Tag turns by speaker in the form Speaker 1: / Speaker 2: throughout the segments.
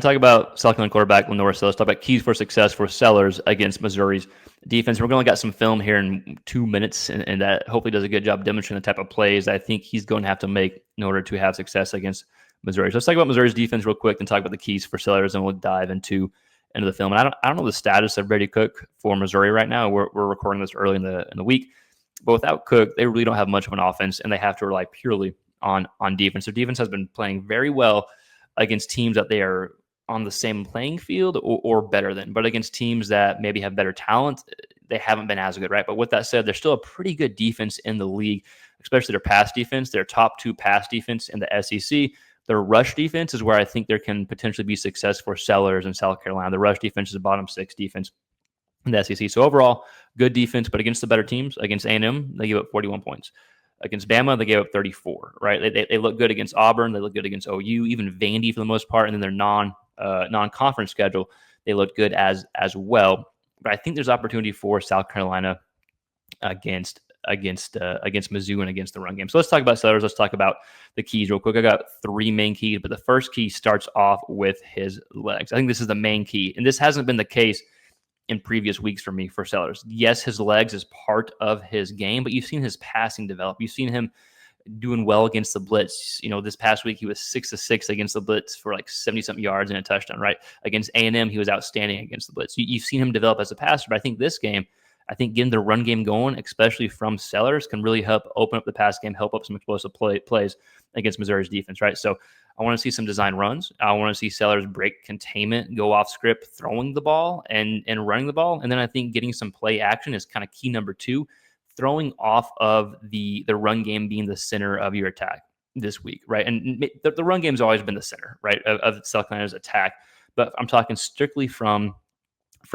Speaker 1: Talk about South Carolina quarterback LaNorris Sellers. Talk about keys for success for Sellers against Missouri's defense. We're going to got some film here in 2 minutes, and that hopefully does a good job demonstrating the type of plays that I think he's going to have to make in order to have success against Missouri. So let's talk about Missouri's defense real quick and talk about the keys for Sellers, and we'll dive into the film. And I don't know the status of Brady Cook for Missouri right now. We're recording this early in the week, but without Cook, they really don't have much of an offense, and they have to rely purely on defense. Their defense has been playing very well against teams that they are on the same playing field or better than, but against teams that maybe have better talent, they haven't been as good, right? But with that said, they're still a pretty good defense in the league, especially their pass defense. Their top 2 pass defense in the SEC. Their rush defense is where I think there can potentially be success for Sellers in South Carolina. The rush defense is a bottom 6 defense in the SEC. So overall, good defense, but against the better teams, against A&M, they give up 41 points. Against Bama, they gave up 34, right? They look good against Auburn. They look good against OU, even Vandy for the most part. And then their non-conference schedule, they look good as well. But I think there's opportunity for South Carolina against Mizzou and against the run game. So let's talk about Sellers. Let's talk about the keys real quick. I got 3 main keys, but the first key starts off with his legs. I think this is the main key, and this hasn't been the case in previous weeks for me for Sellers. Yes, his legs is part of his game, but you've seen his passing develop. You've seen him doing well against the blitz. This past week he was 6-6 against the blitz for like 70-something yards and a touchdown, right? Against A&M, he was outstanding against the blitz. You've seen him develop as a passer, but I think this game, getting the run game going, especially from Sellers, can really help open up the pass game, help up some explosive plays against Missouri's defense, right? So I want to see some design runs. I want to see Sellers break containment, go off script, throwing the ball and running the ball. And then I think getting some play action is kind of key number 2, throwing off of the run game being the center of your attack this week, right? And the run game's always been the center, right, of South Carolina's attack. But I'm talking strictly from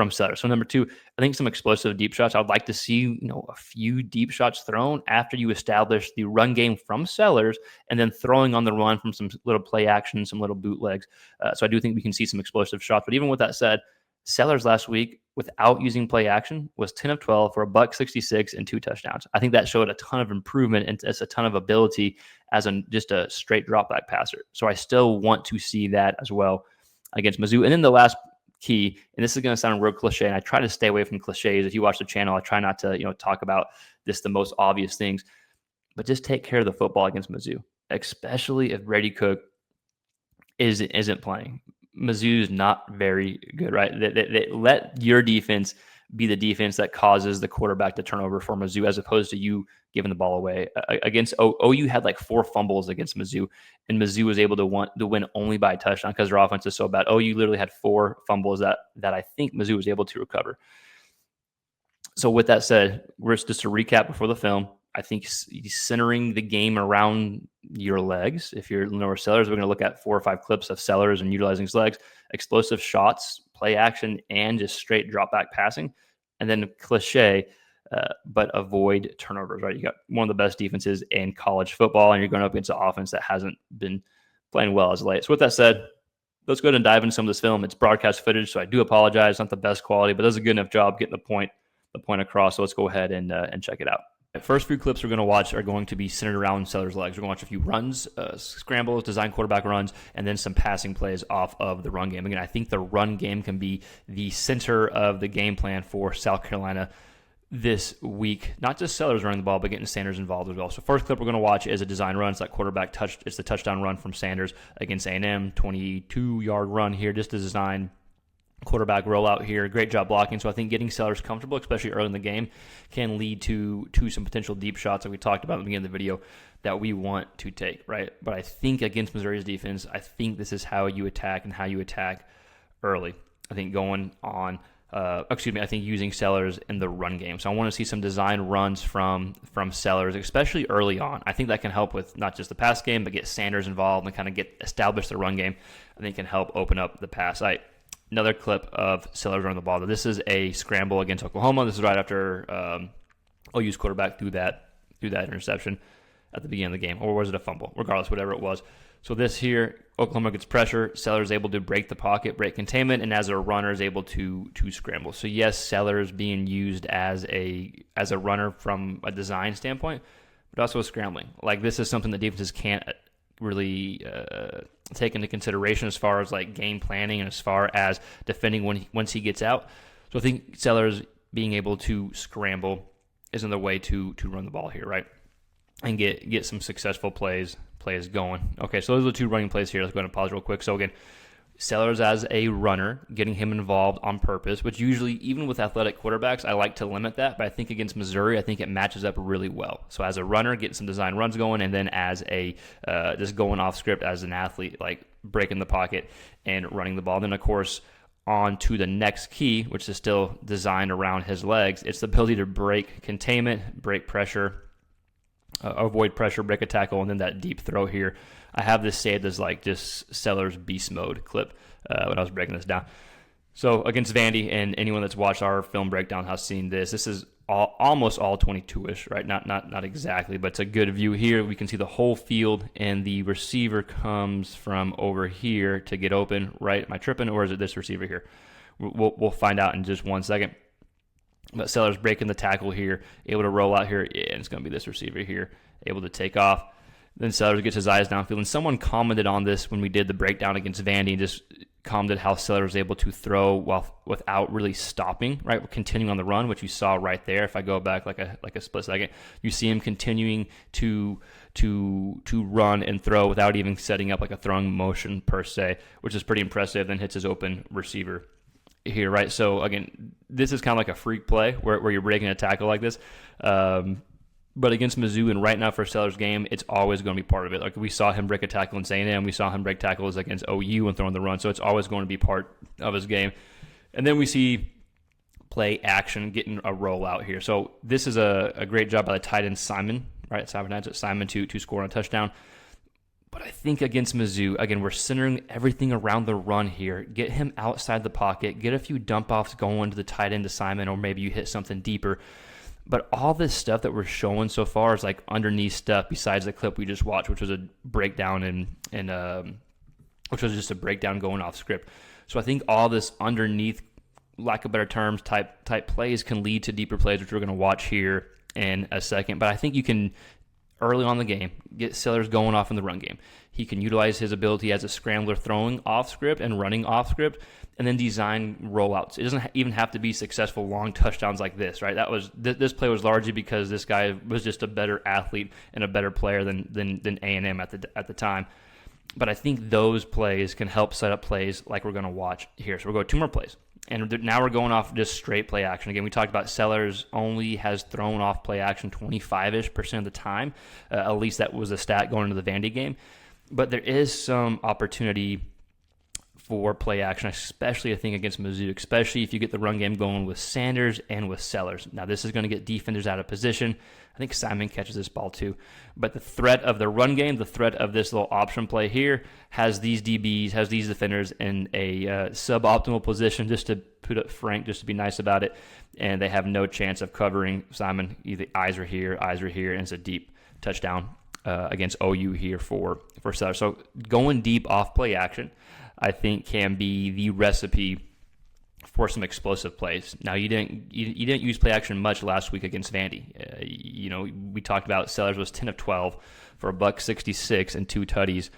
Speaker 1: Sellers. So number 2, I think some explosive deep shots. I would like to see, a few deep shots thrown after you establish the run game from Sellers, and then throwing on the run from some little play action, some little bootlegs. So I do think we can see some explosive shots. But even with that said, Sellers last week, without using play action, was 10 of 12 for $166 and 2 touchdowns. I think that showed a ton of improvement and a ton of ability as just a straight drop back passer. So I still want to see that as well against Mizzou. And then the last key, and this is going to sound real cliche, and I try to stay away from cliches. If you watch the channel, I try not to talk about the most obvious things, but just take care of the football against Mizzou, especially if Brady Cook isn't playing. Mizzou's not very good, right? They let your defense be the defense that causes the quarterback to turn over for Mizzou, as opposed to you giving the ball away. Against OU had like 4 fumbles against Mizzou, and Mizzou was able to win only by a touchdown because their offense is so bad. OU literally had 4 fumbles that I think Mizzou was able to recover. So with that said, just to recap before the film, I think centering the game around your legs. If you're LaNorris Sellers, we're going to look at 4 or 5 clips of Sellers and utilizing his legs, explosive shots, play action, and just straight drop back passing. And then cliche, but avoid turnovers, right? You got one of the best defenses in college football, and you're going up against an offense that hasn't been playing well as of late. So with that said, let's go ahead and dive into some of this film. It's broadcast footage, so I do apologize. It's not the best quality, but it does a good enough job getting the point across. So let's go ahead and check it out. The first few clips we're going to watch are going to be centered around Sellers' legs. We're going to watch a few runs, scrambles, design quarterback runs, and then some passing plays off of the run game. Again, I think the run game can be the center of the game plan for South Carolina this week. Not just Sellers running the ball, but getting Sanders involved as well. So first clip we're going to watch is a design run. It's that quarterback touch. It's the touchdown run from Sanders against A&M. 22-yard run here, just to design quarterback rollout here. Great job blocking. So I think getting Sellers comfortable, especially early in the game, can lead to some potential deep shots that we talked about at the beginning of the video that we want to take, right? But I think against Missouri's defense, I think this is how you attack and how you attack early. I think going on, I think using Sellers in the run game. So I want to see some design runs from Sellers, especially early on. I think that can help with not just the pass get Sanders involved and kind of establish the run game. I think can help open up the pass. Another clip of Sellers running the ball. This is a scramble against Oklahoma. This is right after OU's quarterback threw that interception at the beginning of the game. Or was it a fumble? Regardless, whatever it was. So this here, Oklahoma gets pressure. Sellers is able to break the pocket, break containment, and as a runner is able to scramble. So yes, Sellers being used as a runner from a design standpoint, but also scrambling. Like this is something that defenses can't really take into consideration as far as like game planning and as far as defending once he gets out. So I think Sellers being able to scramble is another way to run the ball here, right? And get some successful plays going. Okay, so those are the two running plays here. Let's go ahead and pause real quick. So again, Sellers as a runner, getting him involved on purpose, which usually, even with athletic quarterbacks, I like to limit that. But I think against Missouri, I think it matches up really well. So as a runner, getting some design runs going, and then as a just going off script as an athlete, like breaking the pocket and running the ball. Then, of course, on to the next key, which is still designed around his legs. It's the ability to break containment, break pressure, avoid pressure, break a tackle, and then that deep throw here. I have this saved as like just Sellers beast mode clip when I was breaking this down. So against Vandy, and anyone that's watched our film breakdown has seen this. This is almost all 22-ish, right? Not exactly, but it's a good view here. We can see the whole field, and the receiver comes from over here to get open, right? Am I tripping, or is it this receiver here? We'll find out in just 1 second. But Sellers breaking the tackle here, able to roll out here, and it's going to be this receiver here, able to take off. Then Sellers gets his eyes downfield. And someone commented on this when we did the breakdown against Vandy, and just commented how Sellers was able to throw without really stopping, right? Continuing on the run, which you saw right there. If I go back like a split second, you see him continuing to run and throw without even setting up like a throwing motion per se, which is pretty impressive. Then hits his open receiver here, right? So again, this is kind of like a freak play where you're breaking a tackle like this. But against Mizzou, and right now for Sellers' game, it's always going to be part of it. Like we saw him break a tackle in A&M, we saw him break tackles against OU and throwing the run, so it's always going to be part of his game. And then we see play action, getting a rollout here. So this is a great job by the tight end Simon, right? Simon to score on a touchdown. But I think against Mizzou, again, we're centering everything around the run here. Get him outside the pocket, get a few dump-offs going to the tight end to Simon, or maybe you hit something deeper. But all this stuff that we're showing so far is like underneath stuff besides the clip we just watched, which was a breakdown which was just a breakdown going off script. So I think all this underneath, lack of better terms, type plays can lead to deeper plays, which we're going to watch here in a second. But I think you can, early on in the game, get Sellers going off in the run game. He can utilize his ability as a scrambler throwing off script and running off script, and then design rollouts. It doesn't even have to be successful long touchdowns like this, right? This play was largely because this guy was just a better athlete and a better player than A&M at the time. But I think those plays can help set up plays like we're going to watch here. So we'll go 2 more plays. And now we're going off just straight play action. Again, we talked about Sellers only has thrown off play action 25-ish% of the time. At least that was a stat going into the Vandy game. But there is some opportunity for play action, especially I think against Mizzou, especially if you get the run game going with Sanders and with Sellers. Now, this is going to get defenders out of position. I think Simon catches this ball too. But the threat of the run game, the threat of this little option play here, has these DBs, has these defenders in a suboptimal position, just to put it frank, just to be nice about it. And they have no chance of covering Simon. Either eyes are here, and it's a deep touchdown against OU here for Sellers. So going deep off play action, I think, can be the recipe for some explosive plays. Now, you didn't use play action much last week against Vandy. We talked about Sellers was 10 of 12 for $166 and 2 tutties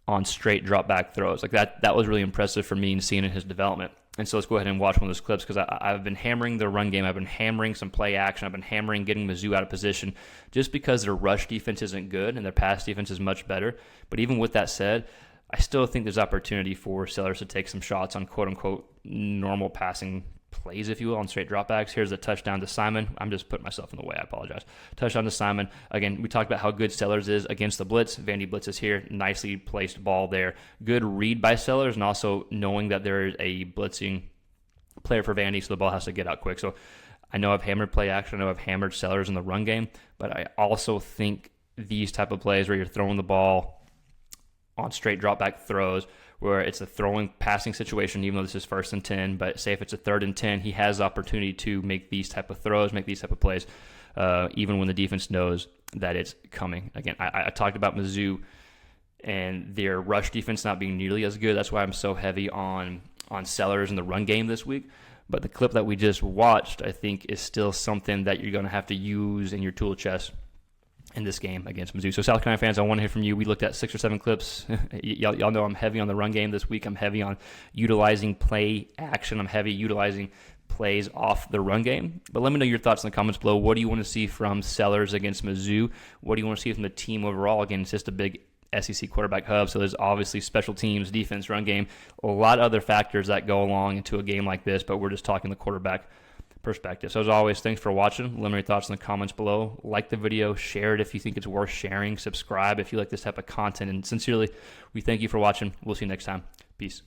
Speaker 1: on straight drop back throws. Like that was really impressive for me and seeing in his development. And so let's go ahead and watch one of those clips, because I've been hammering the run game. I've been hammering some play action. I've been hammering getting Mizzou out of position, just because their rush defense isn't good and their pass defense is much better. But even with that said, I still think there's opportunity for Sellers to take some shots on quote-unquote normal passing plays, if you will, on straight dropbacks. Here's a touchdown to Simon. I'm just putting myself in the way. I apologize. Touchdown to Simon. Again, we talked about how good Sellers is against the blitz. Vandy blitz is here. Nicely placed ball there. Good read by Sellers, and also knowing that there is a blitzing player for Vandy, so the ball has to get out quick. So I know I've hammered play action. I know I've hammered Sellers in the run game, but I also think these type of plays where you're throwing the ball on straight drop back throws, where it's a throwing passing situation, even though this is 1st and 10, but say if it's a 3rd and 10, he has opportunity to make these type of throws, make these type of plays, even when the defense knows that it's coming. Again, I talked about Mizzou and their rush defense not being nearly as good. That's why I'm so heavy on Sellers in the run game this week. But the clip that we just watched, I think, is still something that you're going to have to use in your tool chest in this game against Mizzou. So South Carolina fans, I want to hear from you. We looked at 6 or 7 clips. Y'all know I'm heavy on the run game this week. I'm heavy on utilizing play action. I'm heavy utilizing plays off the run game. But let me know your thoughts in the comments below. What do you want to see from Sellers against Mizzou? What do you want to see from the team overall? Again, it's just a big SEC quarterback hub, so there's obviously special teams, defense, run game, a lot of other factors that go along into a game like this, but we're just talking the quarterback perspective. So as always, thanks for watching. Let me know your thoughts in the comments below. Like the video, share it if you think it's worth sharing, subscribe if you like this type of content, and sincerely, we thank you for watching. We'll see you next time. Peace.